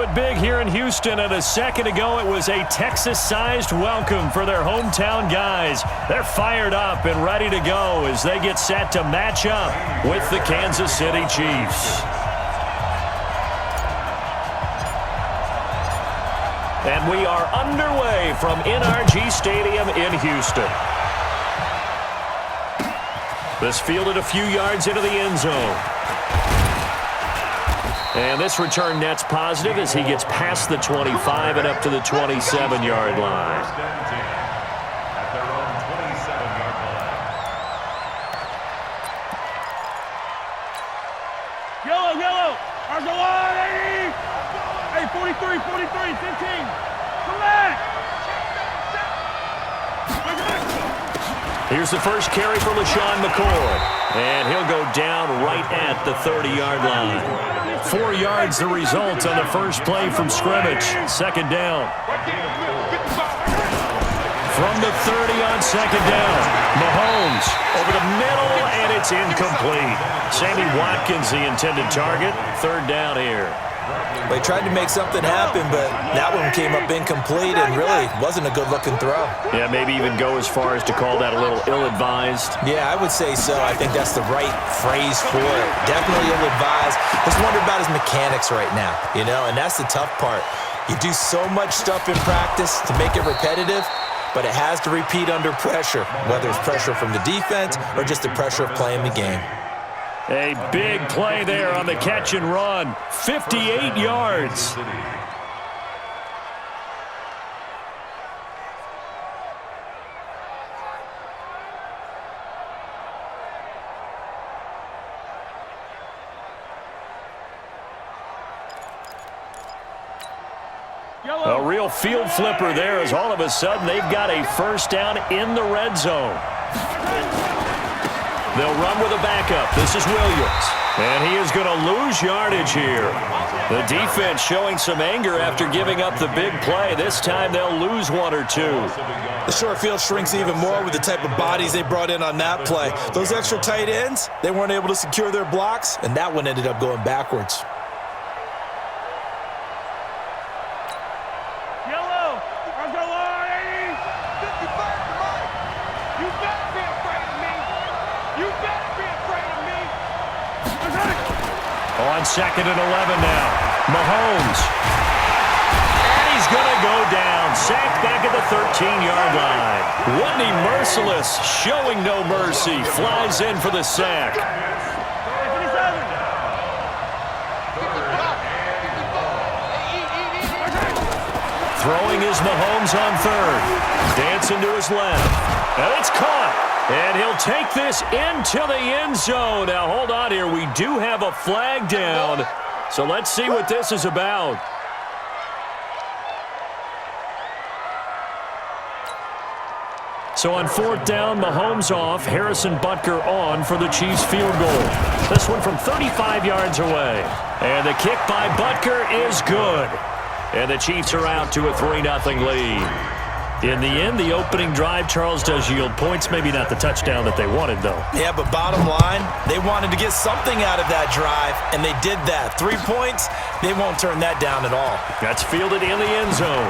it big here in Houston, and a second ago it was a Texas-sized welcome for their hometown guys. They're fired up and ready to go as they get set to match up with the Kansas City Chiefs. And we are underway from NRG Stadium in Houston. This fielded a few yards into the end zone. And this return net's positive as he gets past the 25 and up to the 27-yard line. Yellow. Ours are line, 80. Hey, 43, 15. Come back. Here's the first carry for LaShawn McCoy. And he'll go down right at the 30-yard line. 4 yards the result on the first play from scrimmage. Second down. From the 30 on second down. Mahomes over the middle, and it's incomplete. Sammy Watkins, the intended target. Third down here. They tried to make something happen, but that one came up incomplete and really wasn't a good-looking throw. Yeah, maybe even go as far as to call that a little ill-advised. Yeah, I would say so. I think that's the right phrase for it. Definitely ill-advised. Just wonder about his mechanics right now, and that's the tough part. You do so much stuff in practice to make it repetitive, but it has to repeat under pressure, whether it's pressure from the defense or just the pressure of playing the game. A big play there on the catch and run. 58 yards. A real field flipper there as all of a sudden they've got a first down in the red zone. They'll run with a backup. This is Williams. And he is going to lose yardage here. The defense showing some anger after giving up the big play. This time they'll lose one or two. The short field shrinks even more with the type of bodies they brought in on that play. Those extra tight ends, they weren't able to secure their blocks, and that one ended up going backwards. On second and 11 now. Mahomes. And he's going to go down. Sacked back at the 13-yard line. Whitney Merciless showing no mercy. Flies in for the sack. Throwing is Mahomes on third. Dancing to his left. And it's caught. And he'll take this into the end zone. Now, hold on here. We do have a flag down. So let's see what this is about. So on fourth down, Mahomes off. Harrison Butker on for the Chiefs field goal. This one from 35 yards away. And the kick by Butker is good. And the Chiefs are out to a 3-0 lead. In the end, the opening drive, Charles, does yield points. Maybe not the touchdown that they wanted, though. Yeah, but bottom line, they wanted to get something out of that drive, and they did that. 3 points, they won't turn that down at all. That's fielded in the end zone.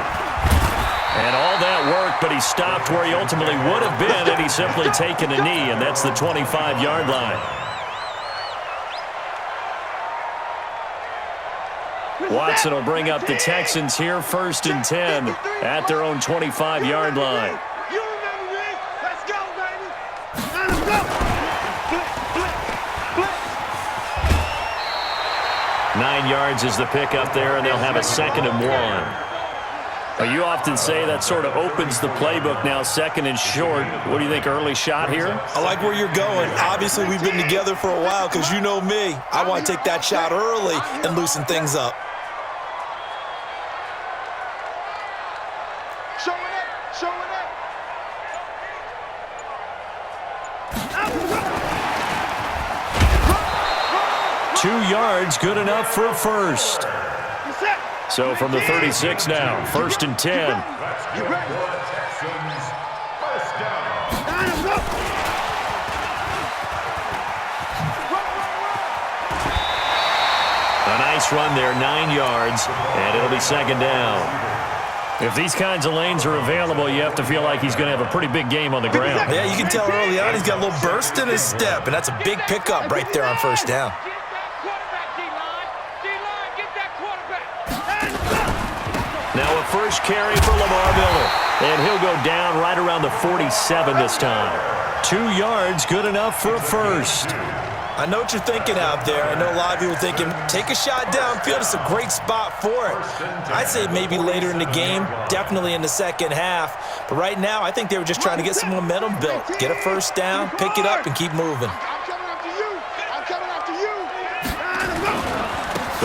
And all that work, but he stopped where he ultimately would have been, and he's simply taken a knee, and that's the 25-yard line. Watson will bring up the Texans here, 1st and 10 at their own 25-yard line. You remember me? Let's go, baby. Let's go. 9 yards is the pickup there, and they'll have a 2nd and 1. You often say that sort of opens the playbook now, 2nd and short. What do you think, early shot here? I like where you're going. Obviously, we've been together for a while because you know me. I want to take that shot early and loosen things up. Showing up. 2 yards, good enough for a first. So from the 36 now, 1st and 10. A nice run there, 9 yards, and it'll be second down. If these kinds of lanes are available, you have to feel like he's going to have a pretty big game on the ground. Yeah, you can tell early on he's got a little burst in his step, and that's a big pickup right there on first down. Now a first carry for Lamar Miller, and he'll go down right around the 47 this time. 2 yards, good enough for a first. I know what you're thinking out there. I know a lot of you are thinking, take a shot downfield. It's a great spot for it. I'd say maybe later in the game, definitely in the second half. But right now, I think they were just trying to get some momentum built. Get a first down, pick it up, and keep moving. I'm coming after you. I'm coming after you.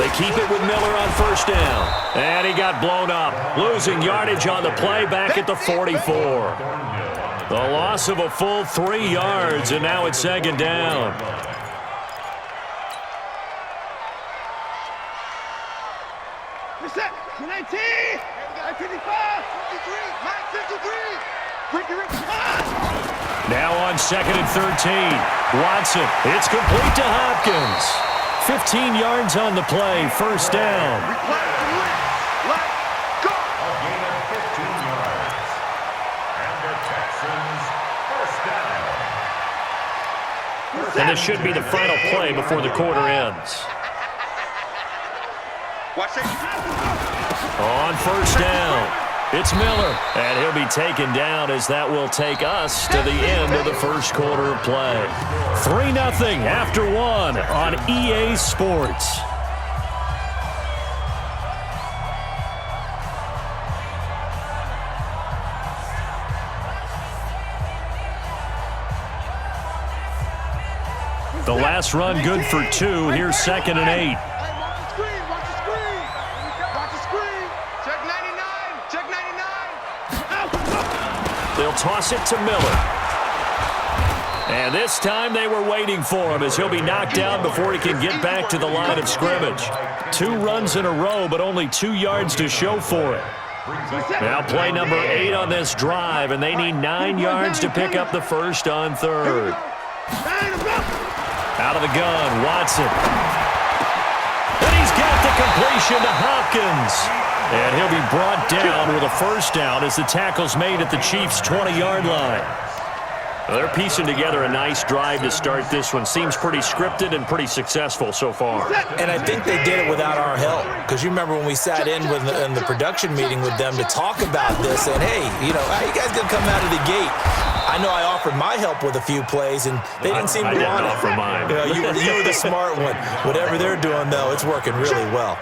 They keep it with Miller on first down. And he got blown up. Losing yardage on the play back at the 44. The loss of a full 3 yards, and now it's second down. Reset. 19. 55. 53. Now on second and 13. Watson. It's complete to Hopkins. 15 yards on the play. First down. Let's go. A gain of 15 yards. And the Texans first down. And this should be the final play before the quarter ends. Watch it. On first down, it's Miller, and he'll be taken down as that will take us to the end of the first quarter of play. 3-0 after 1 on EA Sports. The last run good for 2. Here's second and 8. They'll toss it to Miller. And this time they were waiting for him as he'll be knocked down before he can get back to the line of scrimmage. 2 runs in a row, but only 2 yards to show for it. Now play number 8 on this drive, and they need 9 yards to pick up the first on third. Out of the gun, Watson. And he's got the completion to Hopkins. And he'll be brought down with a first down as the tackle's made at the Chiefs' 20-yard line. Well, they're piecing together a nice drive to start this one. Seems pretty scripted and pretty successful so far. And I think they did it without our help. Because you remember when we sat in the production meeting with them to talk about this, and hey, you know, how you guys going to come out of the gate? I know I offered my help with a few plays, and they didn't seem to want it. I didn't offer mine. You know, you were the smart one. Whatever they're doing, though, it's working really well.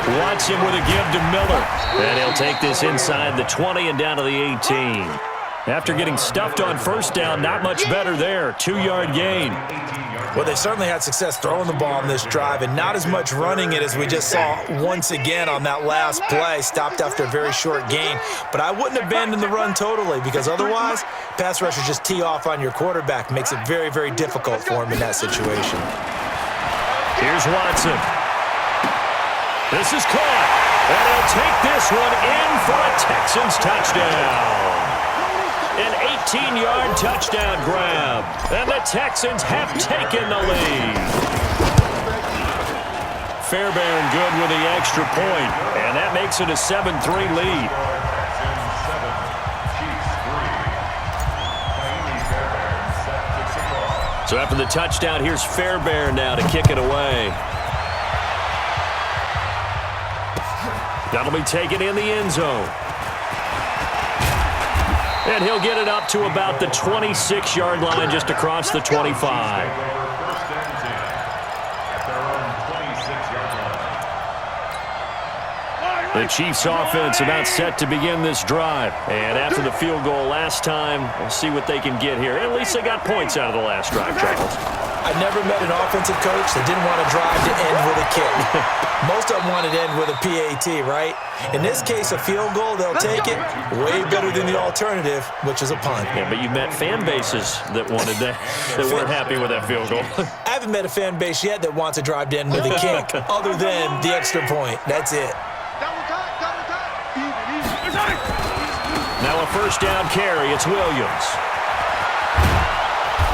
Watson with a give to Miller. And he'll take this inside the 20 and down to the 18. After getting stuffed on first down, not much better there. 2-yard gain. Well, they certainly had success throwing the ball on this drive and not as much running it as we just saw once again on that last play. Stopped after a very short gain. But I wouldn't abandon the run totally because otherwise, pass rushers just tee off on your quarterback. Makes it very, very difficult for him in that situation. Here's Watson. This is caught, and he'll take this one in for a Texans touchdown. An 18-yard touchdown grab, and the Texans have taken the lead. Fairbairn good with the extra point, and that makes it a 7-3 lead. So after the touchdown, here's Fairbairn now to kick it away. That'll be taken in the end zone. And he'll get it up to about the 26-yard line just across the 25. The Chiefs offense about set to begin this drive. And after the field goal last time, we'll see what they can get here. At least they got points out of the last drive, Charles. I never met an offensive coach that didn't want to drive to end with a kick. Most of them wanted to end with a PAT, right? In this case, a field goal, they'll take it. Way better than the alternative, which is a punt. Yeah, but you've met fan bases that wanted that weren't happy with that field goal. I haven't met a fan base yet that wants to drive to end with a kick other than the extra point. That's it. Now a first down carry. It's Williams.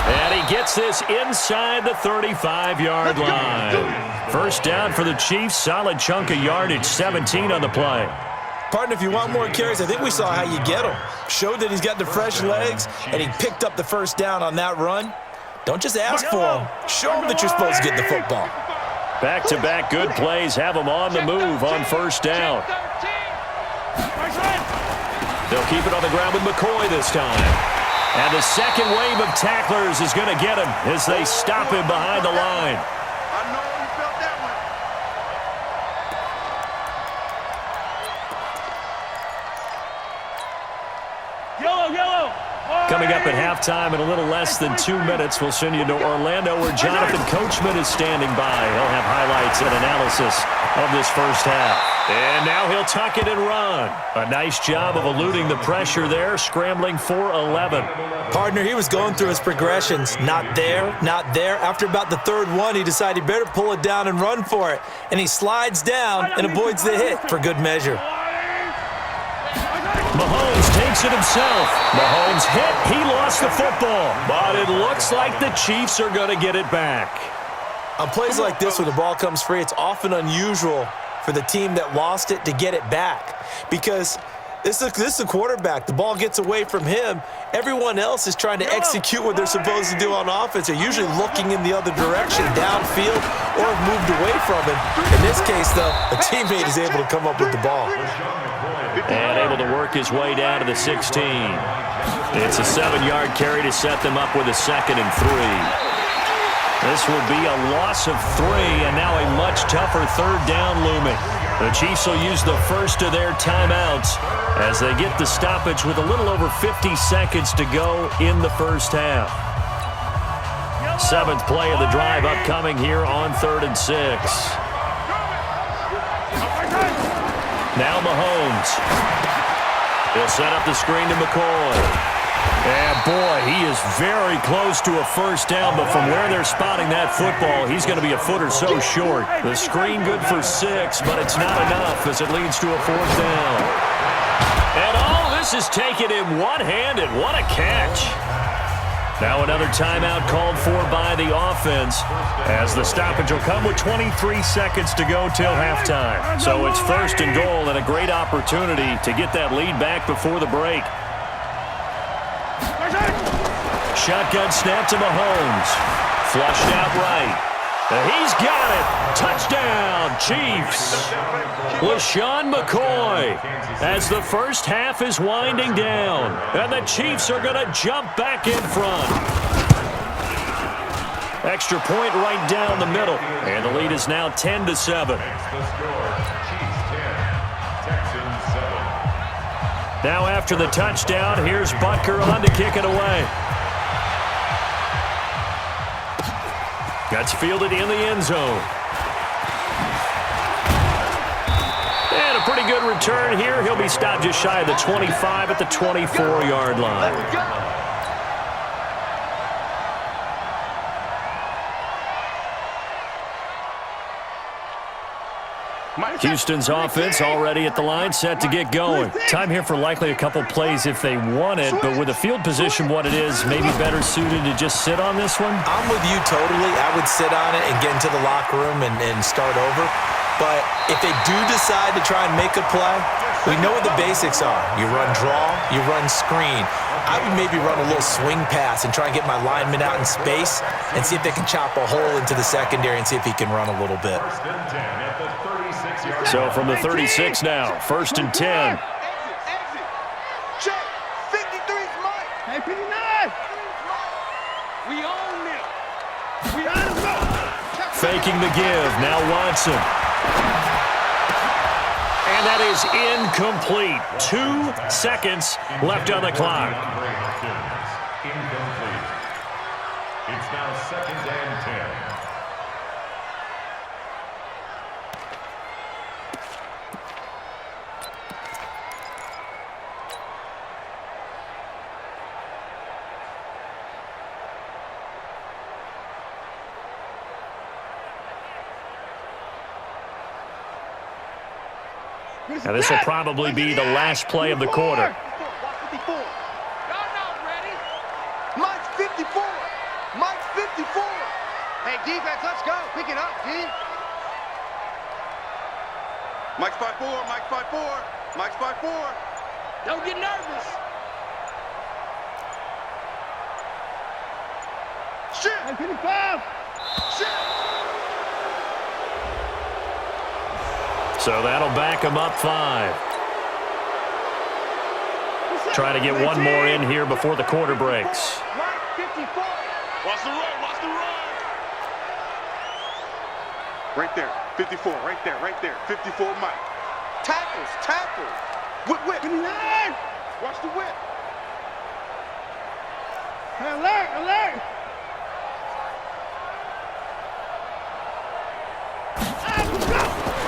And he gets this inside the 35-yard line. First down for the Chiefs. Solid chunk of yardage, 17 on the play. Partner, if you want more carries, I think we saw how you get him. Showed that he's got the fresh legs, and he picked up the first down on that run. Don't just ask for him. Show him that you're supposed to get the football. Back-to-back good plays have him on the move on first down. They'll keep it on the ground with McCoy this time. And the second wave of tacklers is going to get him as they stop him behind the line. I know you felt that one. Yellow, yellow. Coming up at halftime in a little less than 2 minutes, we'll send you to Orlando where Jonathan Coachman is standing by. He'll have highlights and analysis of this first half. And now he'll tuck it and run. A nice job of eluding the pressure there, scrambling for 11. Partner, he was going through his progressions. Not there, not there. After about the third one, he decided he better pull it down and run for it. And he slides down and avoids the hit for good measure. Mahomes takes it himself. Mahomes hit. He lost the football. But it looks like the Chiefs are going to get it back. On plays like this where the ball comes free, it's often unusual for the team that lost it to get it back. Because this is a quarterback. The ball gets away from him. Everyone else is trying to execute what they're supposed to do on offense. They're usually looking in the other direction, downfield, or have moved away from him. In this case, though, a teammate is able to come up with the ball. And able to work his way down to the 16. It's a 7-yard carry to set them up with a 2nd and 3. This will be a loss of 3, and now a much tougher third down looming. The Chiefs will use the first of their timeouts as they get the stoppage with a little over 50 seconds to go in the first half. 7th play of the drive upcoming here on 3rd and 6. Now Mahomes. He'll set up the screen to McCoy. And, boy, he is very close to a first down, but from where they're spotting that football, he's going to be a foot or so short. The screen good for 6, but it's not enough as it leads to a 4th down. And all this is taken in one-handed. What a catch. Now another timeout called for by the offense as the stoppage will come with 23 seconds to go till halftime. So it's 1st and goal and a great opportunity to get that lead back before the break. Shotgun snap to Mahomes. Flushed out right. He's got it. Touchdown, Chiefs. LaShawn McCoy as the first half is winding down. And the Chiefs are going to jump back in front. Extra point right down the middle. And the lead is now 10-7. Now after the touchdown, here's Butker on to kick it away. That's fielded in the end zone. And a pretty good return here. He'll be stopped just shy of the 25 at the 24-yard line. Houston's offense already at the line, set to get going. Time here for likely a couple plays if they want it, but with the field position what it is, maybe better suited to just sit on this one? I'm with you totally. I would sit on it and get into the locker room and start over. But if they do decide to try and make a play, we know what the basics are. You run draw, you run screen. I would maybe run a little swing pass and try and get my lineman out in space and see if they can chop a hole into the secondary and see if he can run a little bit. So from the 36 now, 1st and 10. Check. 53's Mike. Hey, 59. We own it. We own it. Faking the give. Now Watson. And that is incomplete. 2 seconds left on the clock. Incomplete. It's now 2nd and 10. Now this will probably be the last play of the quarter. 54. Y'all not ready. Mike's 54. defense. Let's go. Pick it up, D. Mike's 5-4. Mike's 5-4. Mike's 5-4. Don't get nervous. Shit. 55. Shit. So that'll back him up 5. Try to get one more in here before the quarter breaks. Mike, 54. Watch the run. Watch the run. Right there. 54. Right there. Right there. 54 Mike. Tackles. Tackles. Whip, whip. 59. Watch the whip. Alert. Alert.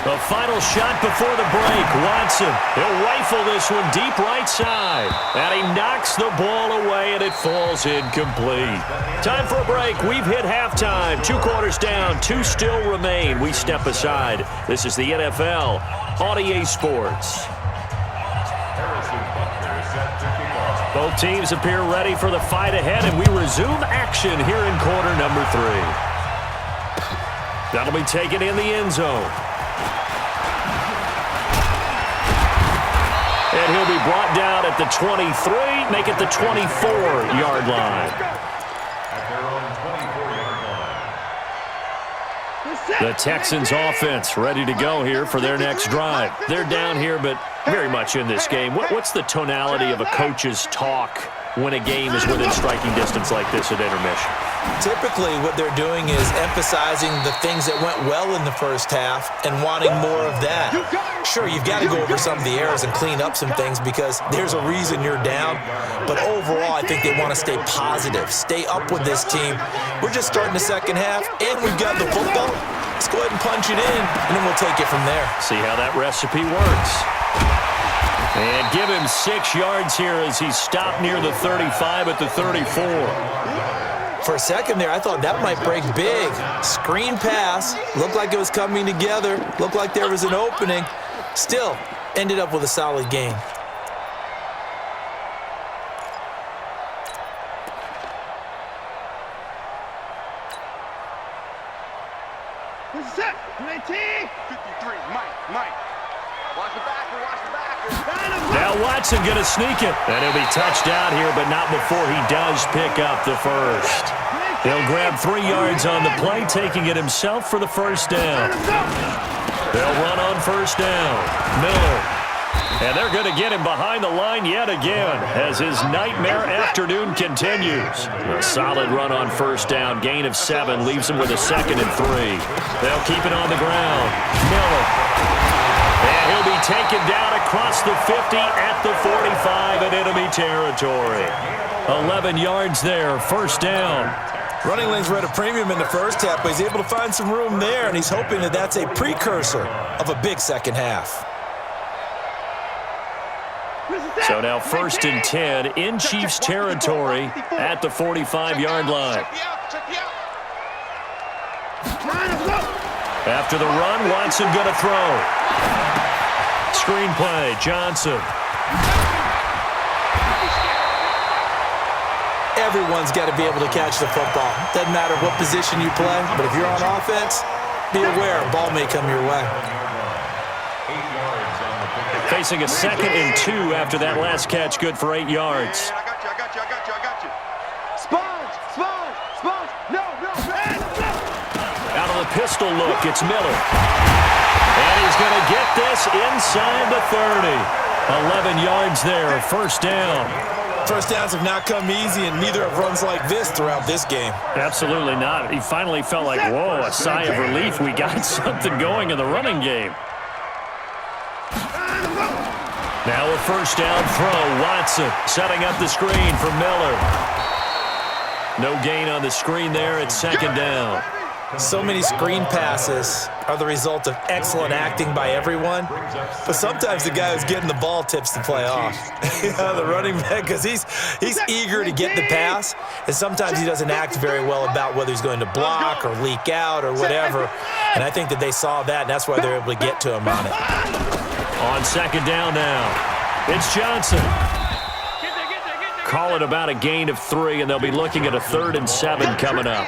The final shot before the break. Watson, he'll rifle this one deep right side. And he knocks the ball away, and it falls incomplete. Time for a break. We've hit halftime. 2 quarters down. 2 still remain. We step aside. This is the NFL on EA Sports. Harrison Butker set to kick off. Both teams appear ready for the fight ahead, and we resume action here in quarter number 3. That'll be taken in the end zone. And he'll be brought down at the 23, make it the 24-yard line. At their own 24-yard line. The Texans offense ready to go here for their next drive. They're down here, but very much in this game. What's the tonality of a coach's talk when a game is within striking distance like this at intermission? Typically, what they're doing is emphasizing the things that went well in the first half and wanting more of that. Sure, you've got to go over some of the errors and clean up some things because there's a reason you're down. But overall, I think they want to stay positive, stay up with this team. We're just starting the second half, and we've got the football. Let's go ahead and punch it in, and then we'll take it from there. See how that recipe works. And give him 6 yards here as he's stopped near the 35 at the 34. For a second there, I thought that might break big. Screen pass. Looked like it was coming together. Looked like there was an opening. Still, ended up with a solid game. This is it. 19. 53 Mike. Watch the backer. Watch the backer. Now Watson going to sneak it. And he'll be touched out here, but not before he does pick up the first. He'll grab 3 yards on the play, taking it himself for the first down. They'll run on first down. Miller. And they're going to get him behind the line yet again as his nightmare afternoon continues. A solid run on first down. Gain of 7 leaves him with a 2nd and 3. They'll keep it on the ground. Miller. And he'll be taken down across the 50 at the 45 in enemy territory. 11 yards there, first down. Running lanes were at a premium in the first half, but he's able to find some room there, and he's hoping that that's a precursor of a big second half. So now 1st and 10 in Chiefs territory at the 45-yard line. After the run, Watson going to throw. Screenplay, Johnson. Everyone's got to be able to catch the football. Doesn't matter what position you play, but if you're on offense, be aware a ball may come your way. 8 yards on the pick. Facing a 2nd and 2 after that last catch, good for 8 yards. I got you. Sponge. No. Out of the pistol look, it's Miller. And he's going to get this inside the 30. 11 yards there, first down. First downs have not come easy, and neither have runs like this throughout this game. Absolutely not. He finally felt like, whoa, a sigh of relief. We got something going in the running game. Now a first down throw. Watson setting up the screen for Miller. No gain on the screen there. It's 2nd down. So many screen passes are the result of excellent acting by everyone, but sometimes the guy who's getting the ball tips the play off. The running back, because he's eager to get the pass, and sometimes he doesn't act very well about whether he's going to block or leak out or whatever, and I think that they saw that, and that's why they're able to get to him on it. On 2nd down now, it's Johnson. Call it about a gain of 3, and they'll be looking at a 3rd and 7 coming up.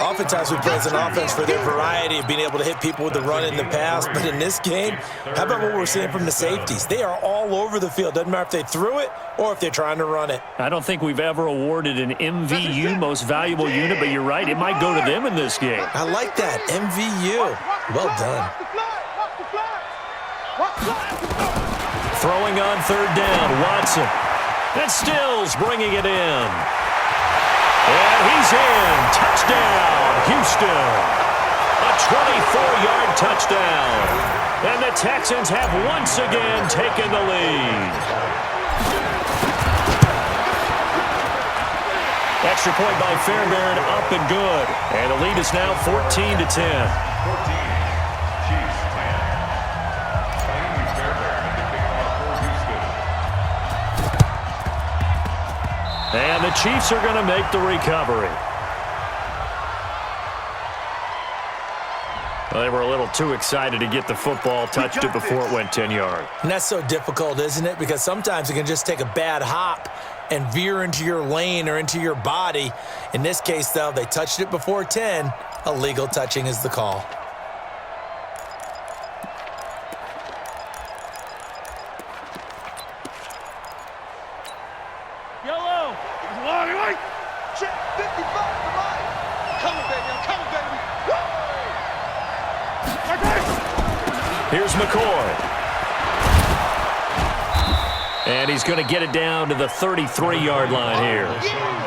Oftentimes we praise an offense for their variety of being able to hit people with the run in the pass, but in this game, how about what we're seeing from the safeties? They are all over the field. Doesn't matter if they threw it or if they're trying to run it. I don't think we've ever awarded an MVU, most valuable unit, but you're right, it might go to them in this game. I like that, MVU. Well done. Throwing on third down, Watson. And Stills bringing it in. And he's in. Touchdown, Houston. A 24-yard touchdown. And the Texans have once again taken the lead. Extra point by Fairbairn, up and good. And the lead is now 14-10. 14, Chiefs 10. Tony Fairbairn in the kickoff for Houston. And the Chiefs are going to make the recovery. Well, they were a little too excited to get the football, touched it before it went 10 yards. And that's so difficult, isn't it? Because sometimes it can just take a bad hop and veer into your lane or into your body. In this case, though, they touched it before 10. Illegal touching is the call. Yellow. White. Check 55 to Mike. Coming, baby. I'm coming, baby. Here's McCoy. And he's going to get it down to the 33-yard line here.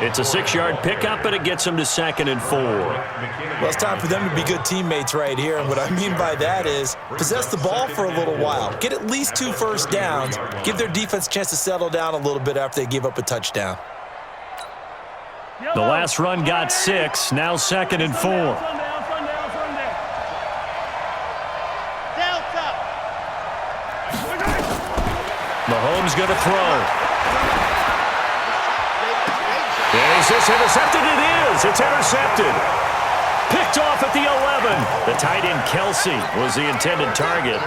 It's a 6-yard pickup, but it gets him to 2nd and 4. Well, it's time for them to be good teammates right here. And what I mean by that is possess the ball for a little while. Get at least 2 first downs. Give their defense a chance to settle down a little bit after they give up a touchdown. The last run got 6, now 2nd and 4. Mahomes going to throw. Is this intercepted? It is. It's intercepted. Picked off at the 11. The tight end Kelsey was the intended target.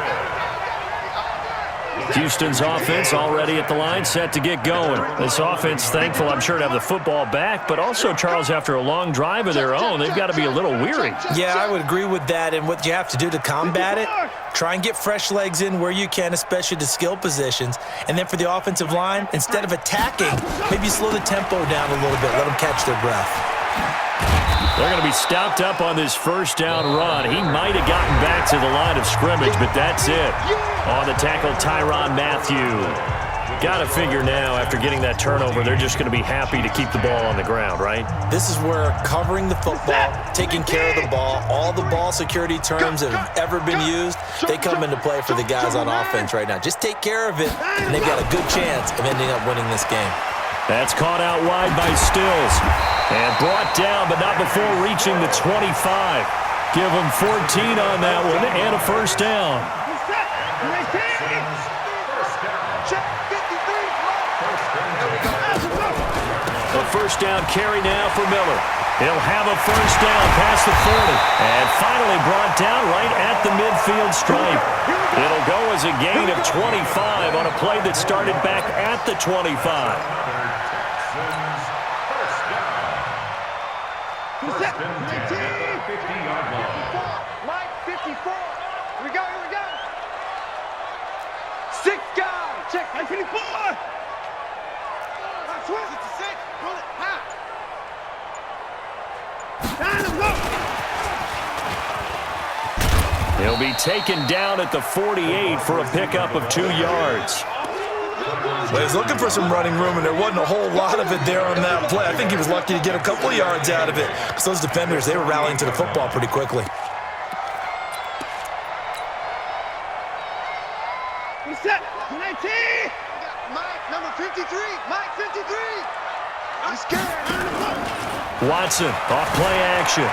Houston's offense already at the line, set to get going. This offense, thankful, I'm sure, to have the football back, but also, Charles, after a long drive of their own, they've got to be a little weary. Yeah, I would agree with that, and what you have to do to combat it, try and get fresh legs in where you can, especially the skill positions. And then for the offensive line, instead of attacking, maybe slow the tempo down a little bit, let them catch their breath. They're going to be stopped up on this first down run. He might have gotten back to the line of scrimmage, but that's it. On the tackle, Tyrann Mathieu. Got to figure now, after getting that turnover, they're just going to be happy to keep the ball on the ground, right? This is where covering the football, taking care of the ball, all the ball security terms that have ever been used, they come into play for the guys on offense right now. Just take care of it, and they've got a good chance of ending up winning this game. That's caught out wide by Stills. And brought down, but not before reaching the 25. Give him 14 on that one and a first down. A first down carry now for Miller. He'll have a first down past the 40. And finally brought down right at the midfield stripe. It'll go as a gain of 25 on a play that started back at the 25. First and 10 at the 50-yard line. Mike, 54. Here we go. 6 guys. Check. Mike, 54. Switch it to 6. Pull it. High. Let's go. He'll be taken down at the 48 for a pickup of 2 yards. Well, he was looking for some running room, and there wasn't a whole lot of it there on that play. I think he was lucky to get a couple of yards out of it, because those defenders, they were rallying to the football pretty quickly. What's that? 19. Mike, number 53. Mike, 53. I'm scared. Watson, off play action.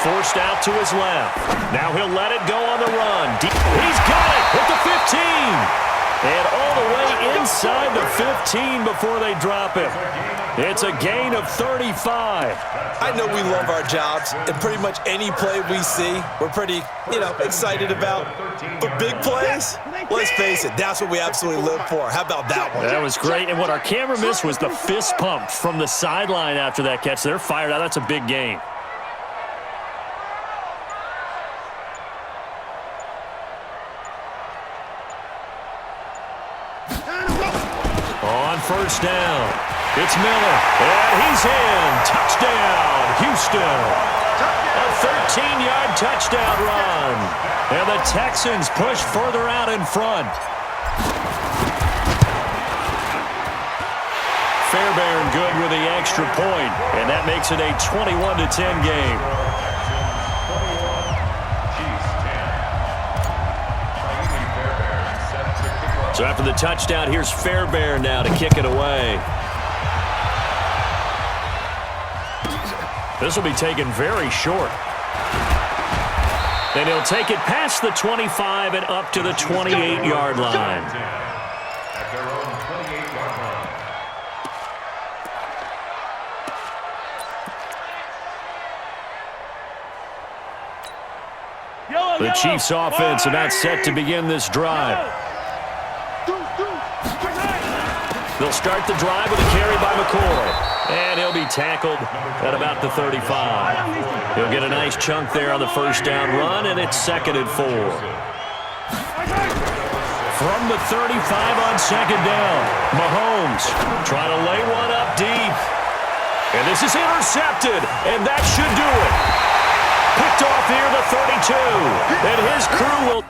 Forced out to his left. Now he'll let it go on the run. He's got it at the 15. And all the way inside the 15 before they drop it. It's a gain of 35. I know we love our jobs, and pretty much any play we see, we're pretty, excited about. But big plays, let's face it, that's what we absolutely live for. How about that one? That was great. And what our camera missed was the fist pump from the sideline after that catch. They're fired out. That's a big gain. on first down. It's Miller, and he's in. Touchdown, Houston. A 13-yard touchdown run. And the Texans push further out in front. Fairbairn good with the extra point, and that makes it a 21-10 game. So after the touchdown, here's Fairbairn now to kick it away. This will be taken very short. And he'll take it past the 25 and up to the 28-yard line. At their own 28-yard line. The Chiefs offense about set to begin this drive. They'll start the drive with a carry by McCoy. And he'll be tackled at about the 35. He'll get a nice chunk there on the first down run, and it's 2nd and 4. From the 35 on 2nd down, Mahomes trying to lay one up deep. And this is intercepted, and that should do it. Picked off here, the 32. And his crew will...